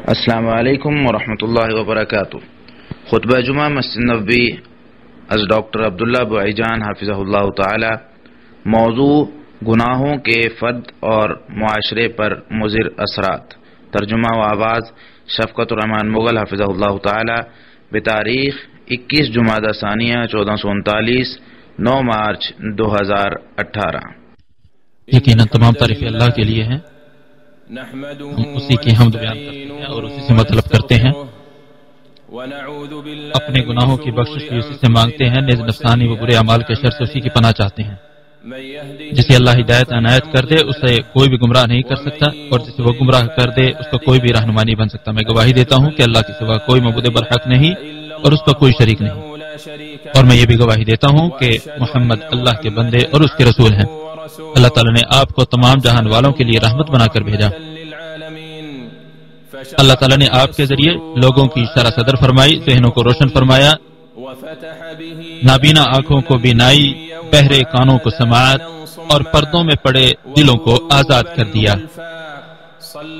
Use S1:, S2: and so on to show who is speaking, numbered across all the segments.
S1: السلام علیکم ورحمۃ اللہ وبرکاتہ۔ خطبہ جمعہ مسجد نبوی از ڈاکٹر عبداللہ بھائی جان حافظہ اللہ تعالی۔ موضوع گناہوں کے فرد اور معاشرے پر مضر اثرات۔ ترجمہ و آواز شفقت الرحمان مغل حافظہ اللہ تعالی۔ بتاریخ 21 جمادی ثانیہ 1439 9 مارچ 2018۔
S2: یقیناً تمام تعریفیں اللہ کے لیے ہیں، ہم اسی کی حمد بیان کرتے ہیں اور اسی سے مطلب کرتے ہیں، اپنے گناہوں کی بخشش بھی اسی سے مانگتے ہیں، نیز نفسانی و برے اعمال کے شر سے اسی کی پناہ چاہتے ہیں۔ جسے اللہ ہدایت عنایت کر دے اسے کوئی بھی گمراہ نہیں کر سکتا، اور جسے وہ گمراہ کر دے اس کا کوئی بھی رہنما نہیں بن سکتا۔ میں گواہی دیتا ہوں کہ اللہ کے سوا کوئی معبود برحق نہیں اور اس کا کوئی شریک نہیں، اور میں یہ بھی گواہی دیتا ہوں کہ محمد اللہ کے بندے اور اس کے رسول ہیں۔ اللہ تعالیٰ نے آپ کو تمام جہان والوں کے لیے رحمت بنا کر بھیجا۔ اللہ تعالیٰ نے آپ کے ذریعے لوگوں کی شرح صدر فرمائی، ذہنوں کو روشن فرمایا، نابینا آنکھوں کو بینائی، بہرے کانوں کو سماعت، اور پردوں میں پڑے دلوں کو آزاد کر دیا۔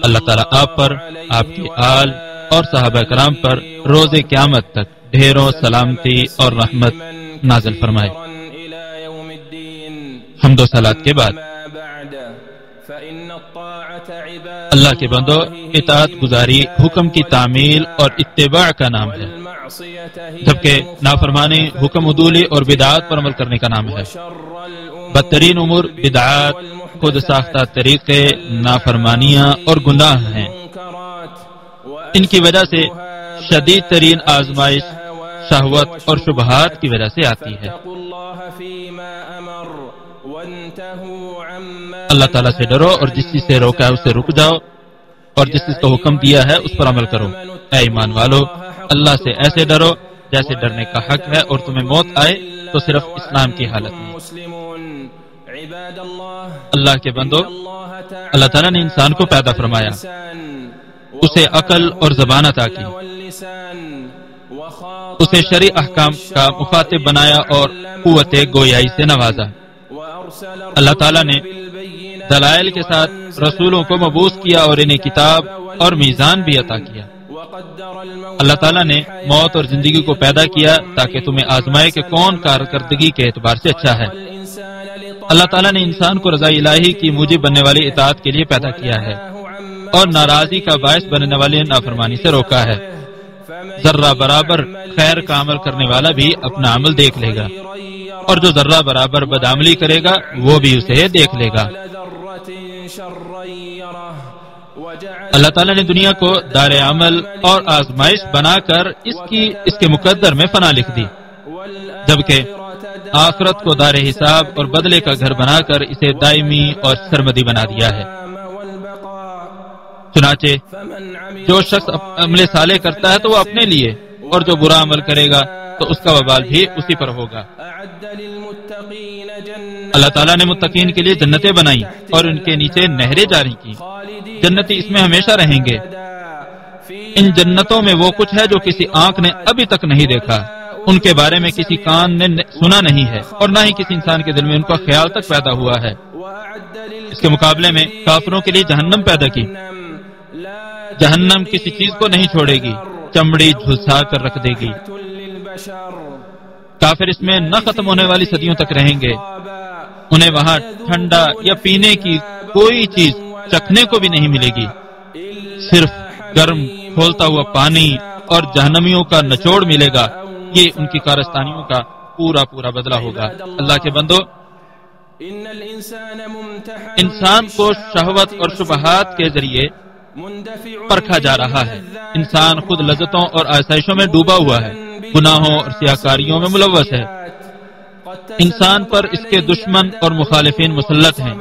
S2: اللہ تعالیٰ آپ پر، آپ کے آل اور صحابہ کرام پر روز قیامت تک ڈھیروں سلامتی اور رحمت نازل فرمائے۔ حمد و صلات کے بعد اللہ کے بندو، اطاعت گزاری حکم کی تعمیل اور اتباع کا نام ہے، جبکہ نافرمانی حکم عدولی اور بدعات پر عمل کرنے کا نام ہے۔ بدترین امور بدعات، خود ساختہ طریقے، نافرمانیاں اور گناہ ہیں۔ ان کی وجہ سے شدید ترین آزمائش شہوت اور شبہات کی وجہ سے آتی ہے۔ اللہ تعالیٰ سے ڈرو اور جس چیز سے روکا ہے اس سے رک جاؤ، اور جس چیز کا حکم دیا ہے اس پر عمل کرو۔ اے ایمان والو، اللہ سے ایسے ڈرو جیسے ڈرنے کا حق ہے، اور تمہیں موت آئے تو صرف اسلام کی حالت میں۔ اللہ کے بندو، اللہ تعالیٰ نے انسان کو پیدا فرمایا، اسے عقل اور زبان عطا کی، اسے شرعی احکام کا مخاطب بنایا اور قوت گویائی سے نوازا۔ اللہ تعالیٰ نے دلائل کے ساتھ رسولوں کو مبعوث کیا اور انہیں کتاب اور میزان بھی عطا کیا۔ اللہ تعالیٰ نے موت اور زندگی کو پیدا کیا تاکہ تمہیں آزمائے کہ کون کارکردگی کے اعتبار سے اچھا ہے۔ اللہ تعالیٰ نے انسان کو رضا الہی کی موجب بننے والی اطاعت کے لیے پیدا کیا ہے، اور ناراضی کا باعث بننے والی نافرمانی سے روکا ہے۔ ذرہ برابر خیر کا عمل کرنے والا بھی اپنا عمل دیکھ لے گا، اور جو ذرہ برابر بدعملی کرے گا وہ بھی اسے دیکھ لے گا۔ اللہ تعالیٰ نے دنیا کو دار عمل اور آزمائش بنا کر اس کے مقدر میں فنا لکھ دی، جبکہ آخرت کو دار حساب اور بدلے کا گھر بنا کر اسے دائمی اور سرمدی بنا دیا ہے۔ چنانچہ جو شخص عمل صالح کرتا ہے تو وہ اپنے لیے، اور جو برا عمل کرے گا تو اس کا وبال بھی اسی پر ہوگا۔ اللہ تعالیٰ نے متقین کے لیے جنتیں بنائیں اور ان کے نیچے نہریں جاری کی، جنتی اس میں ہمیشہ رہیں گے۔ ان جنتوں میں وہ کچھ ہے جو کسی آنکھ نے ابھی تک نہیں دیکھا، ان کے بارے میں کسی کان نے سنا نہیں ہے، اور نہ ہی کسی انسان کے دل میں ان کا خیال تک پیدا ہوا ہے۔ اس کے مقابلے میں کافروں کے لیے جہنم پیدا کی۔ جہنم کسی چیز کو نہیں چھوڑے گی، چمڑی جھلسا کر رکھ دے گی۔ کافر اس میں نہ ختم ہونے والی صدیوں تک رہیں گے، انہیں وہاں ٹھنڈا یا پینے کی کوئی چیز چکھنے کو بھی نہیں ملے گی، صرف گرم کھولتا ہوا پانی اور جہنمیوں کا نچوڑ ملے گا۔ یہ ان کی کارستانیوں کا پورا پورا بدلہ ہوگا۔ اللہ کے بندو، انسان کو شہوت اور شبہات کے ذریعے پرکھا جا رہا ہے۔ انسان خود لذتوں اور آسائشوں میں ڈوبا ہوا ہے، گناہوں اور سیاکاریوں میں ملوث ہے۔ انسان پر اس کے دشمن اور مخالفین مسلط ہیں۔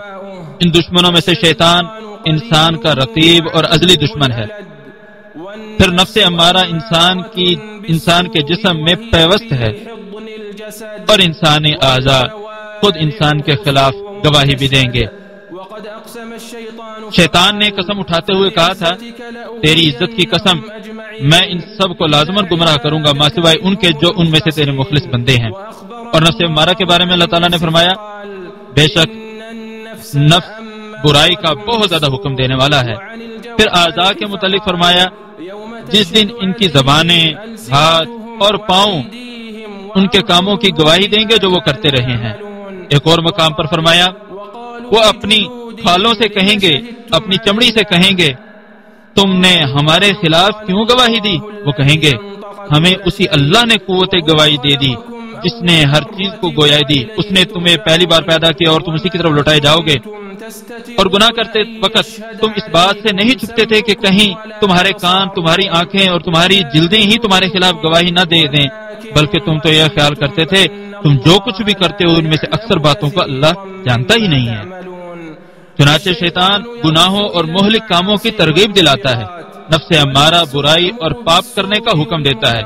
S2: ان دشمنوں میں سے شیطان انسان کا رقیب اور ازلی دشمن ہے، پھر نفس امارہ انسان کے جسم میں پیوست ہے، اور انسانی اعضاء خود انسان کے خلاف گواہی بھی دیں گے۔ شیطان نے قسم اٹھاتے ہوئے کہا تھا، تیری عزت کی قسم، میں ان سب کو لازماً گمراہ کروں گا ماں سوائے ان کے جو ان میں سے تیرے مخلص بندے ہیں۔ اور نفس امارہ کے بارے میں اللہ تعالیٰ نے فرمایا، بے شک نفس برائی کا بہت زیادہ حکم دینے والا ہے۔ پھر اعضاء کے متعلق فرمایا جس دن ان کی زبانیں، ہاتھ اور پاؤں ان کے کاموں کی گواہی دیں گے جو وہ کرتے رہے ہیں۔ ایک اور مقام پر فرمایا وہ اپنی کھالوں سے کہیں گے، اپنی چمڑی سے کہیں گے تم نے ہمارے خلاف کیوں گواہی دی؟ وہ کہیں گے ہمیں اسی اللہ نے قوت گواہی دے دی جس نے ہر چیز کو گویا دی۔ اس نے تمہیں پہلی بار پیدا کیا اور تم اسی کی طرف لوٹائے جاؤ گے۔ اور گناہ کرتے وقت تم اس بات سے نہیں چھپتے تھے کہ کہیں تمہارے کان، تمہاری آنکھیں اور تمہاری جلدیں ہی تمہارے خلاف گواہی نہ دے دیں، بلکہ تم تو یہ خیال کرتے تھے تم جو کچھ بھی کرتے ہو ان میں سے اکثر باتوں کو اللہ جانتا ہی نہیں ہے۔ چنانچہ شیطان گناہوں اور مہلک کاموں کی ترغیب دلاتا ہے، نفس امارہ برائی اور پاپ کرنے کا حکم دیتا ہے،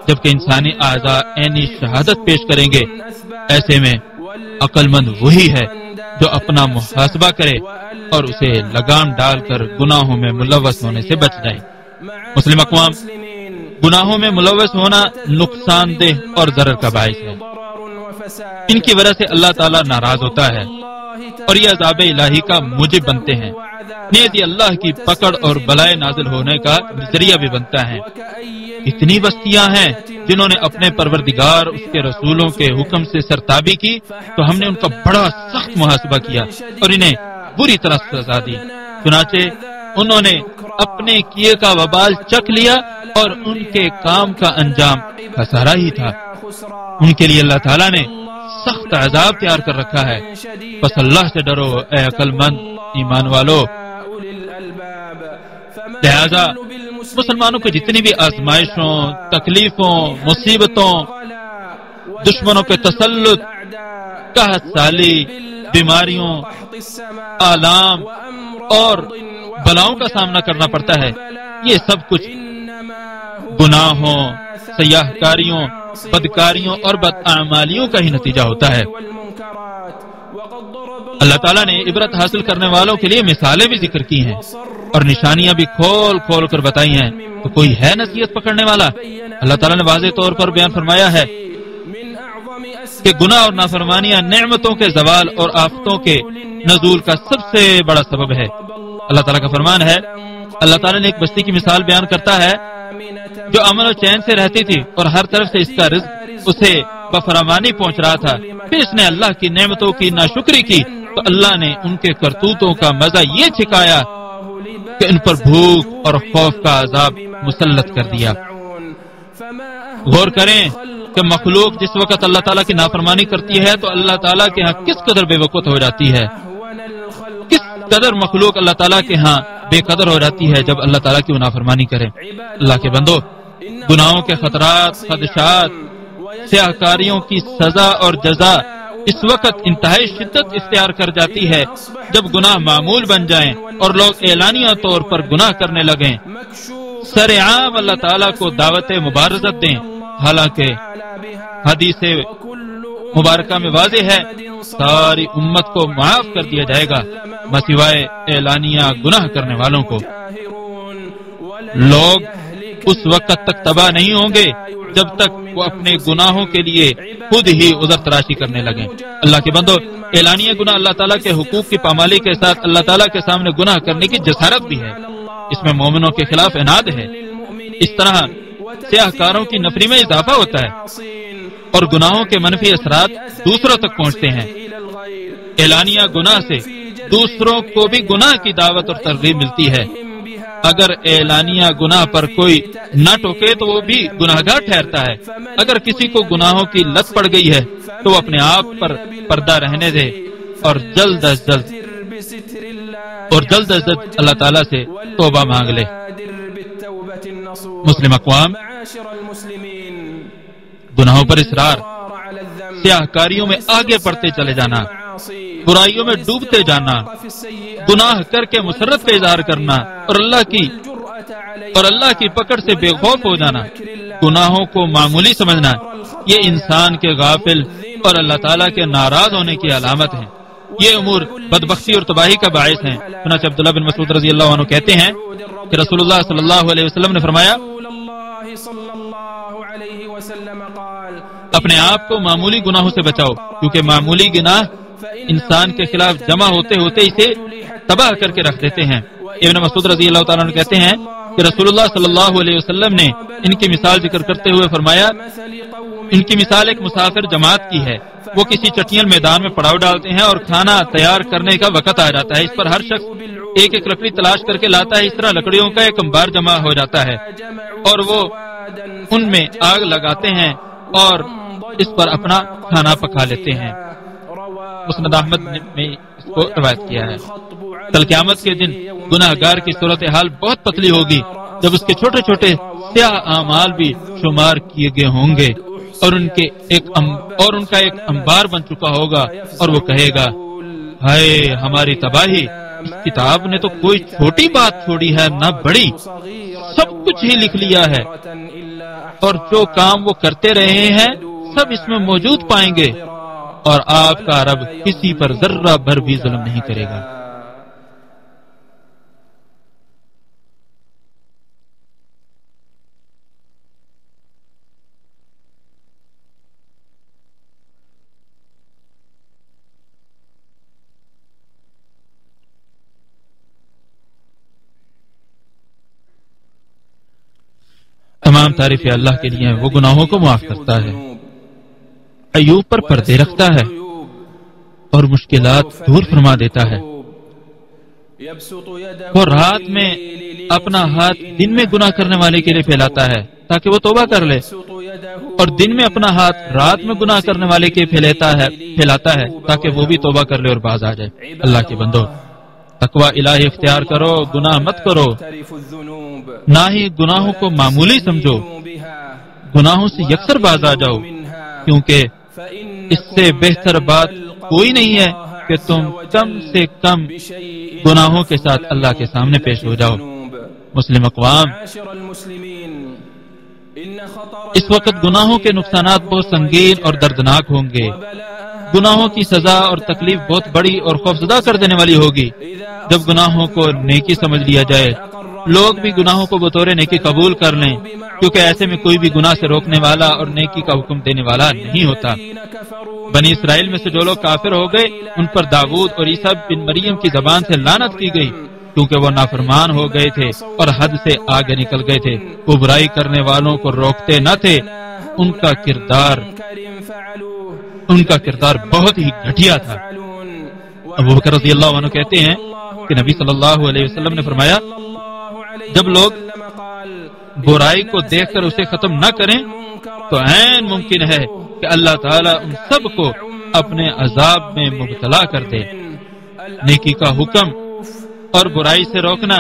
S2: جبکہ انسانی اعضاء عینی شہادت پیش کریں گے۔ ایسے میں عقل مند وہی ہے جو اپنا محاسبہ کرے اور اسے لگام ڈال کر گناہوں میں ملوث ہونے سے بچ جائے۔ مسلم اقوام، گناہوں میں ملوث ہونا نقصان دہ اور ضرر کا باعث ہے۔ ان کی وجہ سے اللہ تعالیٰ ناراض ہوتا ہے اور یہ عذاب الہی کا موجب بنتے ہیں، نیز یہ اللہ کی پکڑ اور بلائے نازل ہونے کا ذریعہ بھی بنتا ہے۔ اتنی بستیاں ہیں جنہوں نے اپنے پروردگار اس کے رسولوں کے حکم سے سرتابی کی تو ہم نے ان کا بڑا سخت محاسبہ کیا اور انہیں بری طرح سزا دی، چنانچہ انہوں نے اپنے کیے کا وبال چکھ لیا اور ان کے کام کا انجام خسارہ ہی تھا۔ ان کے لیے اللہ تعالیٰ نے سخت عذاب تیار کر رکھا ہے، بس اللہ سے ڈرو اے عقل مند ایمان والو۔ لہذا مسلمانوں کو جتنی بھی آزمائشوں، تکلیفوں، مصیبتوں، دشمنوں کے تسلط، قحط سالی، بیماریوں، آلام اور بلاؤں کا سامنا کرنا پڑتا ہے، یہ سب کچھ گناہوں، سیاہ کاریوں، بدکاریوں اور بداعمالیوں کا ہی نتیجہ ہوتا ہے۔ اللہ تعالیٰ نے عبرت حاصل کرنے والوں کے لیے مثالیں بھی ذکر کی ہیں اور نشانیاں بھی کھول کھول کر بتائی ہیں، تو کوئی ہے نصیحت پکڑنے والا؟ اللہ تعالیٰ نے واضح طور پر بیان فرمایا ہے کہ گناہ اور نافرمانیاں نعمتوں کے زوال اور آفتوں کے نزول کا سب سے بڑا سبب ہے۔ اللہ تعالیٰ کا فرمان ہے، اللہ تعالیٰ نے ایک بستی کی مثال بیان کرتا ہے جو امن و چین سے رہتی تھی اور ہر طرف سے اس کا رزق اسے بفرمانی پہنچ رہا تھا، پھر اس نے اللہ کی نعمتوں کی ناشکری کی تو اللہ نے ان کے کرتوتوں کا مزہ یہ چھکایا کہ ان پر بھوک اور خوف کا عذاب مسلط کر دیا۔ غور کریں کہ مخلوق جس وقت اللہ تعالیٰ کی نافرمانی کرتی ہے تو اللہ تعالیٰ کے ہاں کس قدر بے وقوف ہو جاتی ہے، کس قدر مخلوق اللہ تعالیٰ کے ہاں بے قدر ہو جاتی ہے جب اللہ تعالیٰ کی نافرمانی کرے۔ اللہ کے بندو، گناہوں کے خطرات، خدشات، سیاہ کاریوں کی سزا اور جزا اس وقت انتہائی شدت اختیار کر جاتی ہے جب گناہ معمول بن جائیں اور لوگ اعلانیہ طور پر گناہ کرنے لگیں، سرعام اللہ تعالیٰ کو دعوت مبارزت دیں، حالانکہ حدیث مبارکہ میں واضح ہے ساری امت کو معاف کر دیا جائے گا مسوائے اعلانیہ گناہ کرنے والوں کو۔ لوگ اس وقت تک تباہ نہیں ہوں گے جب تک وہ اپنے گناہوں کے لیے خود ہی عذر تراشی کرنے لگیں۔ اللہ کے بندو، اعلانیہ گناہ اللہ تعالیٰ کے حقوق کی پامالی کے ساتھ اللہ تعالیٰ کے سامنے گناہ کرنے کی جسارت بھی ہے، اس میں مومنوں کے خلاف عناد ہے۔ اس طرح سیاہ کاروں کی نفری میں اضافہ ہوتا ہے اور گناہوں کے منفی اثرات دوسروں تک پہنچتے ہیں۔ اعلانیہ گناہ سے دوسروں کو بھی گناہ کی دعوت اور ترغیب ملتی ہے۔ اگر اعلانیہ گناہ پر کوئی نہ ٹوکے تو وہ بھی گناہگار ٹھہرتا ہے۔ اگر کسی کو گناہوں کی لت پڑ گئی ہے تو وہ اپنے آپ پر پردہ رہنے دے اور جلد از جلد اللہ تعالیٰ سے توبہ مانگ لے۔ مسلم اقوام، گناہوں پر اصرار، سیاہ کاریوں میں آگے بڑھتے چلے جانا، برائیوں میں ڈوبتے جانا، گناہ کر کے مسرت کا اظہار کرنا اور اللہ کی پکڑ سے بے خوف ہو جانا، گناہوں کو معمولی سمجھنا، یہ انسان کے غافل اور اللہ تعالیٰ کے ناراض ہونے کی علامت ہے۔ یہ امور بدبختی اور تباہی کا باعث ہیں۔ چنانچہ عبداللہ بن مسعود رضی اللہ عنہ کہتے ہیں کہ رسول اللہ صلی اللہ علیہ وسلم نے فرمایا، اپنے آپ کو معمولی گناہوں سے بچاؤ، کیونکہ معمولی گناہ انسان کے خلاف جمع ہوتے ہوتے اسے تباہ کر کے رکھ دیتے ہیں۔ ابن مسعود رضی اللہ تعالیٰ عنہ کہتے ہیں کہ رسول اللہ صلی اللہ علیہ وسلم نے ان کی مثال ذکر کرتے ہوئے فرمایا، ان کی مثال ایک مسافر جماعت کی ہے، وہ کسی چٹیل میدان میں پڑاؤ ڈالتے ہیں اور کھانا تیار کرنے کا وقت آ جاتا ہے، اس پر ہر شخص ایک ایک لکڑی تلاش کر کے لاتا ہے، اس طرح لکڑیوں کا ایک انبار جمع ہو جاتا ہے اور وہ ان میں آگ لگاتے ہیں اور اس پر اپنا کھانا پکا لیتے ہیں۔ مسند احمد میں اس کو روایت کیا ہے۔ کل قیامت کے دن گناہ گار کی صورتحال بہت پتلی ہوگی، جب اس کے چھوٹے چھوٹے سیاہ اعمال بھی شمار کیے گئے ہوں گے اور ان کا ایک انبار بن چکا ہوگا اور وہ کہے گا، ہائے ہماری تباہی، اس کتاب نے تو کوئی چھوٹی بات چھوڑی ہے نہ بڑی، سب کچھ ہی لکھ لیا ہے اور جو کام وہ کرتے رہے ہیں سب اس میں موجود پائیں گے، اور آپ کا رب کسی پر ذرہ بھر بھی ظلم نہیں کرے گا۔ تمام تعریفیں اللہ کے لیے ہیں، وہ گناہوں کو معاف کرتا ہے، ایوب پر پردے رکھتا ہے اور مشکلات دور فرما دیتا ہے۔ وہ رات میں اپنا ہاتھ دن میں گناہ کرنے والے کے لیے پھیلاتا ہے تاکہ وہ توبہ کر لے، اور دن میں اپنا ہاتھ رات میں گناہ کرنے والے کے پھیلاتا ہے تاکہ وہ بھی توبہ کر لے اور باز آ جائے۔ اللہ کے بندو، تقوی الہی اختیار کرو، گناہ مت کرو، نہ ہی گناہوں کو معمولی سمجھو، گناہوں سے یکسر باز آ جاؤ، کیونکہ اس سے بہتر بات کوئی نہیں ہے کہ تم کم سے کم گناہوں کے ساتھ اللہ کے سامنے پیش ہو جاؤ۔ مسلم اقوام، اس وقت گناہوں کے نقصانات بہت سنگین اور دردناک ہوں گے، گناہوں کی سزا اور تکلیف بہت بڑی اور خوفزدہ کر دینے والی ہوگی۔ جب گناہوں کو نیکی سمجھ لیا جائے، لوگ بھی گناہوں کو بطور نیکی قبول کر لیں، کیونکہ ایسے میں کوئی بھی گناہ سے روکنے والا اور نیکی کا حکم دینے والا نہیں ہوتا۔ بنی اسرائیل میں سے جو لوگ کافر ہو گئے، ان پر داؤد اور عیسیٰ بن مریم کی زبان سے لعنت کی گئی، کیونکہ وہ نافرمان ہو گئے تھے اور حد سے آگے نکل گئے تھے، وہ برائی کرنے والوں کو روکتے نہ تھے، ان کا کردار بہت ہی گھٹیا تھا۔ ابوبکر رضی اللہ عنہ کہتے ہیں کہ نبی صلی اللہ علیہ وسلم نے فرمایا، جب لوگ برائی کو دیکھ کر اسے ختم نہ کریں تو عین ممکن ہے کہ اللہ تعالیٰ ان سب کو اپنے عذاب میں مبتلا کر دے۔ نیکی کا حکم اور برائی سے روکنا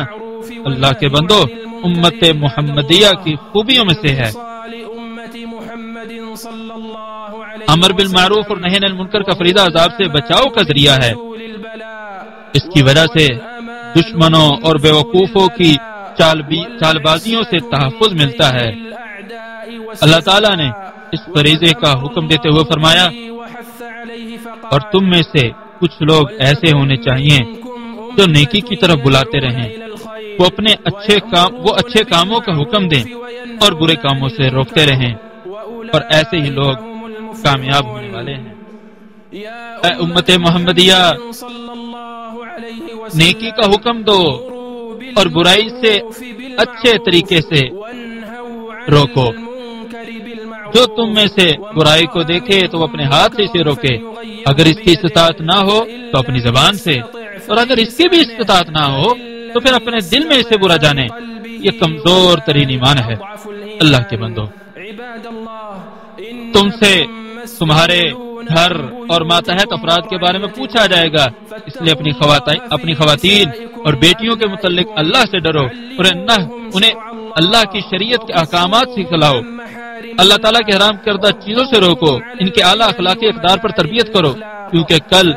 S2: اللہ کے بندو امت محمدیہ کی خوبیوں میں سے ہے۔ امر بالمعروف اور نہی عن المنکر کا فریضہ عذاب سے بچاؤ کا ذریعہ ہے۔ اس کی وجہ سے دشمنوں اور بیوقوفوں کی چال بازیوں سے تحفظ ملتا ہے۔ اللہ تعالیٰ نے اس فریضے کا حکم دیتے ہوئے فرمایا، اور تم میں سے کچھ لوگ ایسے ہونے چاہیے جو نیکی کی طرف بلاتے رہیں، وہ اچھے کاموں کا حکم دیں اور برے کاموں سے روکتے رہیں، اور ایسے ہی لوگ کامیاب ہونے والے ہیں۔ اے امت محمدیہ، نیکی کا حکم دو اور برائی سے اچھے طریقے سے روکو۔ جو تم میں سے برائی کو دیکھے تو وہ اپنے ہاتھ سے اسے روکے، اگر اس کی استطاعت نہ ہو تو اپنی زبان سے، اور اگر اس کی بھی استطاعت نہ ہو تو پھر اپنے دل میں اسے برا جانے۔ یہ کمزور ترین ایمان ہے۔ اللہ کے بندو، تم سے تمہارے گھر اور ماتحت افراد کے بارے میں پوچھا جائے گا، اس لیے اپنی خواتین اور بیٹیوں کے متعلق اللہ سے ڈرو اور انہیں اللہ کی شریعت کے احکامات سکھلاؤ، اللہ تعالیٰ کے حرام کردہ چیزوں سے روکو، ان کے اعلیٰ اخلاقی اقدار پر تربیت کرو، کیونکہ کل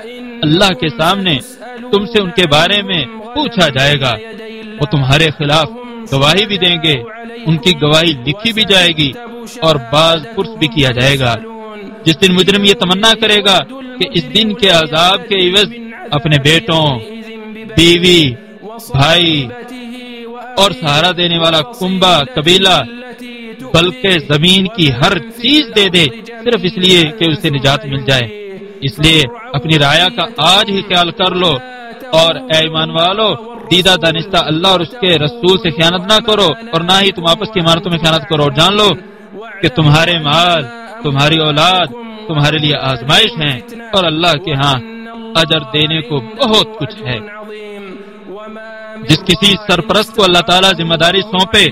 S2: اللہ کے سامنے تم سے ان کے بارے میں پوچھا جائے گا۔ وہ تمہارے خلاف گواہی بھی دیں گے، ان کی گواہی لکھی بھی جائے گی اور بعض پرس بھی کیا جائے گا۔ جس دن مجرم یہ تمنا کرے گا کہ اس دن کے عذاب کے عوض اپنے بیٹوں، بیوی، بھائی اور سہارا دینے والا کنبہ، قبیلہ، بلکہ زمین کی ہر چیز دے دے، صرف اس لیے کہ اسے نجات مل جائے۔ اس لیے اپنی رعایا کا آج ہی خیال کر لو اور اے ایمان والو دیدہ دانستہ اللہ اور اس کے رسول سے خیانت نہ کرو اور نہ ہی تم آپس کی امانتوں میں خیانت کرو، اور جان لو کہ تمہارے مال تمہاری اولاد تمہارے لیے آزمائش ہیں اور اللہ کے ہاں اجر دینے کو بہت کچھ ہے۔ جس کسی سرپرست کو اللہ تعالیٰ ذمہ داری سونپے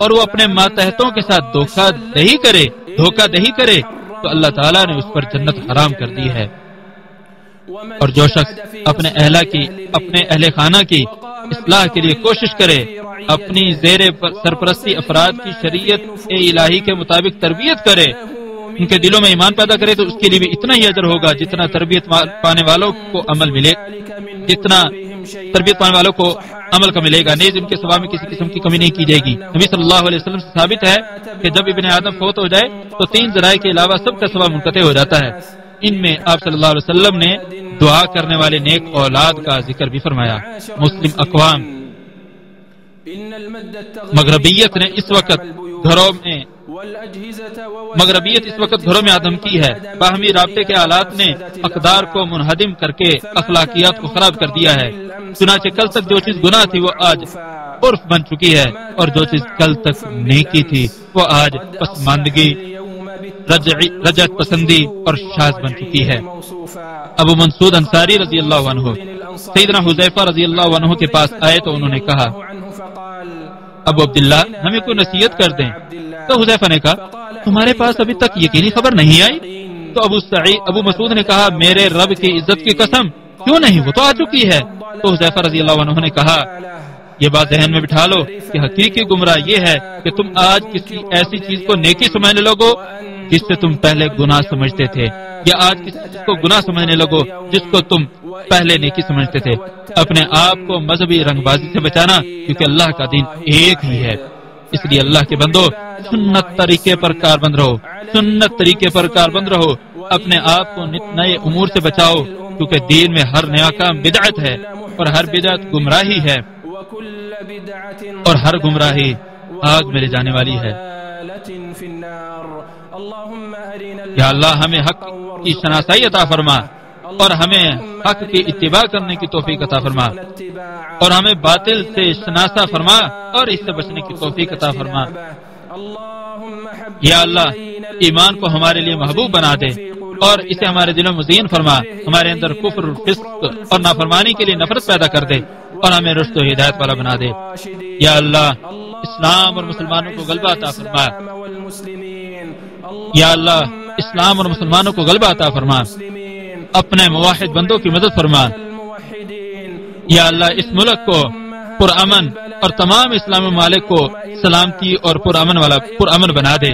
S2: اور وہ اپنے ماتحتوں کے ساتھ دھوکہ دہی کرے تو اللہ تعالیٰ نے اس پر جنت حرام کر دی ہے۔ اور جو شخص اپنے اہل خانہ کی اصلاح کے لیے کوشش کرے، اپنی زیر سرپرستی افراد کی شریعت الہی کے مطابق تربیت کرے، ان کے دلوں میں ایمان پیدا کرے تو اس کے لیے بھی اتنا ہی اجر ہوگا جتنا تربیت پانے والوں کو عمل کا ملے گا، نیز ان کے ثواب میں کسی قسم کی کمی نہیں کی جائے گی۔ نبی صلی اللہ علیہ وسلم سے ثابت ہے کہ جب ابن آدم فوت ہو جائے تو 3 ذرائع کے علاوہ سب کا ثواب منقطع ہو جاتا ہے۔ ان میں آپ صلی اللہ علیہ وسلم نے دعا کرنے والے نیک اولاد کا ذکر بھی فرمایا۔ مسلم اقوام مغربیت اس وقت گھروں میں عدم کی ہے۔ باہمی رابطے کے آلات نے اقدار کو منہدم کر کے اخلاقیات کو خراب کر دیا ہے۔ چنانچہ کل تک جو چیز گناہ تھی وہ آج عرف بن چکی ہے، اور جو چیز کل تک نیکی تھی وہ آج پسماندگی، رجعت پسندی اور شاذ بن چکی ہے۔ ابو منصور انصاری رضی اللہ عنہ سیدنا حذیفہ رضی اللہ عنہ کے پاس آئے تو انہوں نے کہا، ابو عبداللہ ہمیں کوئی نصیحت کر دیں۔ تو حذیفہ نے کہا، تمہارے پاس ابھی تک یقینی خبر نہیں آئی؟ تو ابو مسعود نے کہا، میرے رب کی عزت کی قسم کیوں نہیں، وہ تو آ چکی ہے۔ تو حذیفہ رضی اللہ عنہ نے کہا، یہ بات ذہن میں بٹھا لو کہ حقیقی گمراہ یہ ہے کہ تم آج کسی ایسی چیز کو نیکی سمجھنے لگو جس سے تم پہلے گناہ سمجھتے تھے، یا آج کسی چیز کو گناہ سمجھنے لگو جس کو تم پہلے نیکی سمجھتے تھے۔ اپنے آپ کو مذہبی رنگ بازی سے بچانا، کیونکہ اللہ کا دین ایک ہی ہے۔ اس لیے اللہ کے بندو سنت طریقے پر کاربند رہو، اپنے آپ کو نئے امور سے بچاؤ، کیونکہ دین میں ہر نیا کام بدعت ہے اور ہر بدعت گمراہی ہے، اور ہر گمراہی آگ میں لے جانے والی ہے۔ یا اللہ ہمیں حق کی شناسائی عطا فرما، اور ہمیں حق کی اتباع کرنے کی توفیق عطا فرما، اور ہمیں باطل سے شناسا فرما اور اس سے بچنے کی توفیق عطا فرما۔ یا اللہ ایمان کو ہمارے لیے محبوب بنا دے اور اسے ہمارے دلوں میں مزین فرما، ہمارے اندر کفر، فسق اور نافرمانی کے لیے نفرت پیدا کر دے اور ہمیں رشد و ہدایت والا بنا دے۔ یا اللہ اسلام اور مسلمانوں کو غلبہ عطا فرما، یا اللہ اسلام اور مسلمانوں کو غلبہ عطا فرما، اپنے موحد بندوں کی مدد فرما۔ یا اللہ اس ملک کو پرامن اور تمام اسلامی ممالک کو سلامتی اور پرامن بنا دے۔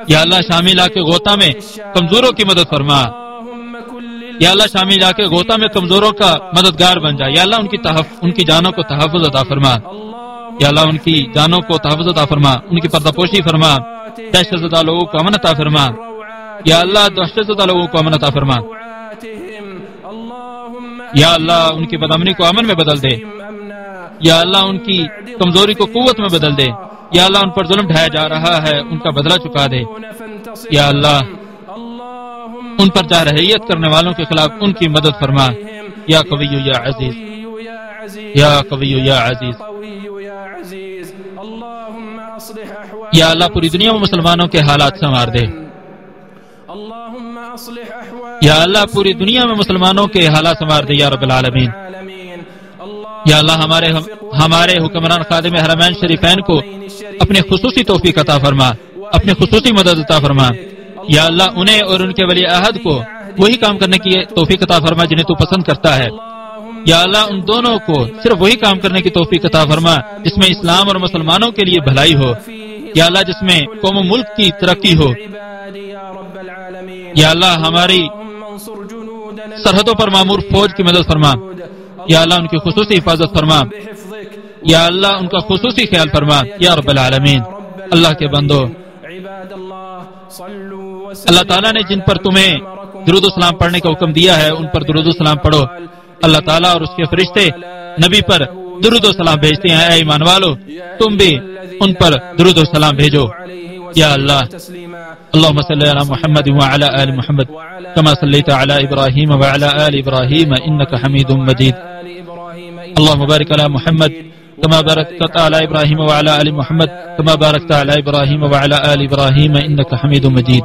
S2: یا اللہ شامی علاقے غوطہ میں کمزوروں کی مدد فرما، یا اللہ شامی علاقے غوطہ میں کمزوروں کا مددگار بن جا۔ یا اللہ ان کی جانوں کو تحفظ عطا فرما، یا اللہ ان کی جانوں کو تحفظ عطا فرما، ان کی پردہ پوشی فرما، دہشت زدہ لوگوں کو امن عطا فرما، یا اللہ دہشت زدہ لوگوں کو امن عطا فرما۔ یا اللہ ان کی بدامنی کو امن میں بدل دے، یا اللہ ان کی کمزوری کو قوت میں بدل دے، یا اللہ ان پر ظلم ڈھایا جا رہا ہے ان کا بدلہ چکا دے۔ یا اللہ ان پر جارحیت کرنے والوں کے خلاف ان کی مدد فرما، یا قوی یا عزیز، یا قوی یا عزیز۔ یا اللہ پوری دنیا میں مسلمانوں کے حالات سنوار دے، یا اللہ پوری دنیا میں مسلمانوں کے حالات سنوار دے یا رب العالمین۔ یا اللہ ہمارے حکمران خادم حرمین شریفین کو اپنے خصوصی توفیق عطا فرما، اپنے خصوصی مدد عطا فرما۔ یا اللہ انہیں اور ان کے ولی عہد کو وہی کام کرنے کی توفیق عطا فرما جنہیں تو پسند کرتا ہے۔ یا اللہ ان دونوں کو صرف وہی کام کرنے کی توفیق عطا فرما جس میں اسلام اور مسلمانوں کے لیے بھلائی ہو، یا اللہ جس میں قوم و ملک کی ترقی ہو۔ یا اللہ ہماری سرحدوں پر معمور فوج کی مدد فرما، یا اللہ ان کی خصوصی حفاظت فرما، یا اللہ ان کا خصوصی خیال فرما یا رب العالمین۔ اللہ کے بندو، اللہ تعالیٰ نے جن پر تمہیں درود و سلام پڑھنے کا حکم دیا ہے ان پر درود و سلام پڑھو۔ اللہ تعالیٰ اور اس کے فرشتے نبی پر درود و سلام بھیجتے ہیں، اے ایمان والو تم بھی ان پر درود و سلام بھیجو۔ یا اللہ اللهم صل على محمد وعلى آل محمد كما صليت على إبراهيم وعلى آل إبراهيم إنك حميد مجيد. اللهم بارك على محمد كما باركت على إبراهيم وعلى آل محمد كما باركت على إبراهيم وعلى آل إبراهيم إنك حميد مجيد.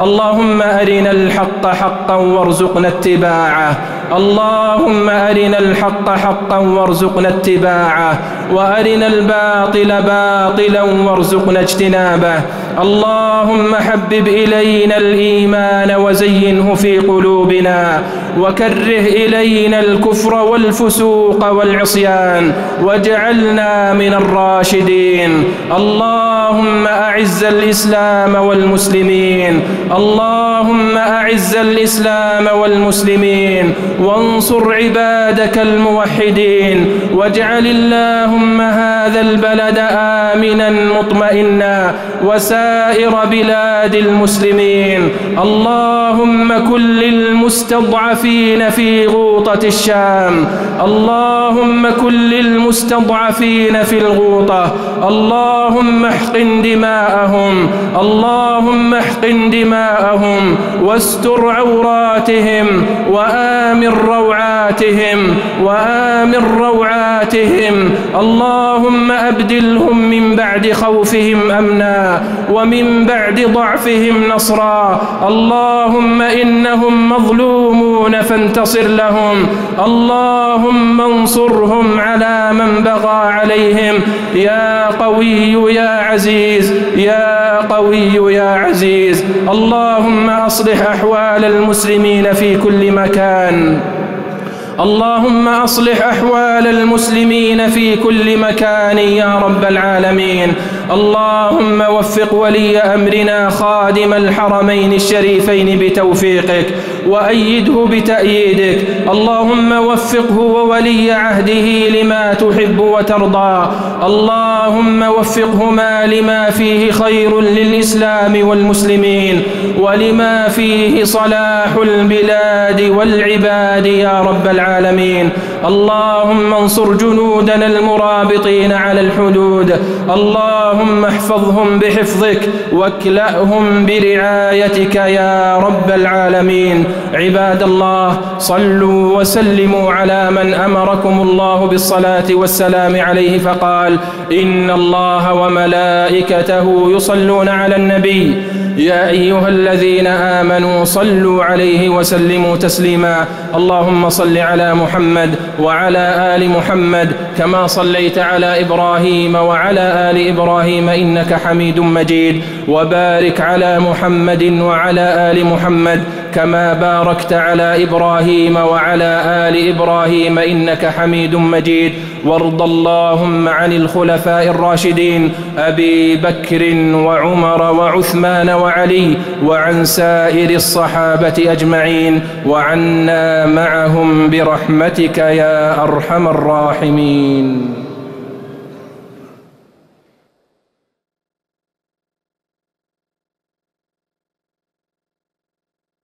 S3: اللهم أرنا الحق حقا وارزقنا اتباعه. اللهم أرنا الحق حقا وارزقنا اتباعه، وأرنا الباطل باطلا وارزقنا اجتنابه. اللهم حبب إلينا الإيمان وزينه في قلوبنا، وكره إلينا الكفر والفسوق والعصيان، واجعلنا من الراشدين. اللهم أعز الإسلام والمسلمين، اللهم أعز الإسلام والمسلمين، وانصر عبادك الموحدين، واجعل اللهم هذا البلد آمنا مطمئنا وسائر بلاد المسلمين. اللهم كن للمستضعفين في غوطة الشام، اللهم كن للمستضعفين في الغوطة. اللهم احقن دماءهم، اللهم احقن دماءهم، واستر عوراتهم، وآمن روعاتهم، وآمن روعاتهم. اللهم أبدلهم من بعد خوفهم أمنا، ومن بعد ضعفهم نصرا. اللهم إنهم مظلومون فانتصر لهم. اللهم انصرهم على من بغى عليهم. يا قوي يا عزيز، يا قوي يا عزيز. اللهم أصلح أحوال المسلمين في كل مكان، اللهم أصلح أحوال المسلمين في كل مكان يا رب العالمين. اللهم وفق ولي أمرنا خادم الحرمين الشريفين بتوفيقك، وأيده بتأييدك. اللهم وفقه وولي عهده لما تحب وترضى. اللهم وفقهما لما فيه خير للإسلام والمسلمين، ولما فيه صلاح البلاد والعباد يا رب العالمين. اللهم انصر جنودنا المرابطين على الحدود. اللهم احفظهم بحفظك، واكلأهم برعايتك يا رب العالمين. عباد الله، صلوا وسلموا على من أمركم الله بالصلاة والسلام عليه فقال: إن الله وملائكته يصلون على النبي يا أيها الذين آمنوا صلوا عليه وسلموا تسليما. اللهم صل على محمد وعلى آل محمد كما صليت على إبراهيم وعلى آل إبراهيم إنك حميد مجيد، وبارك على محمد وعلى آل محمد كما باركت على إبراهيم وعلى آل إبراهيم إنك حميد مجيد. وارض اللهم عن الخلفاء الراشدين أبي بكر وعمر وعثمان وعلي، وعن سائر الصحابة أجمعين، وعنا معهم برحمتك يا أرحم الراحمين.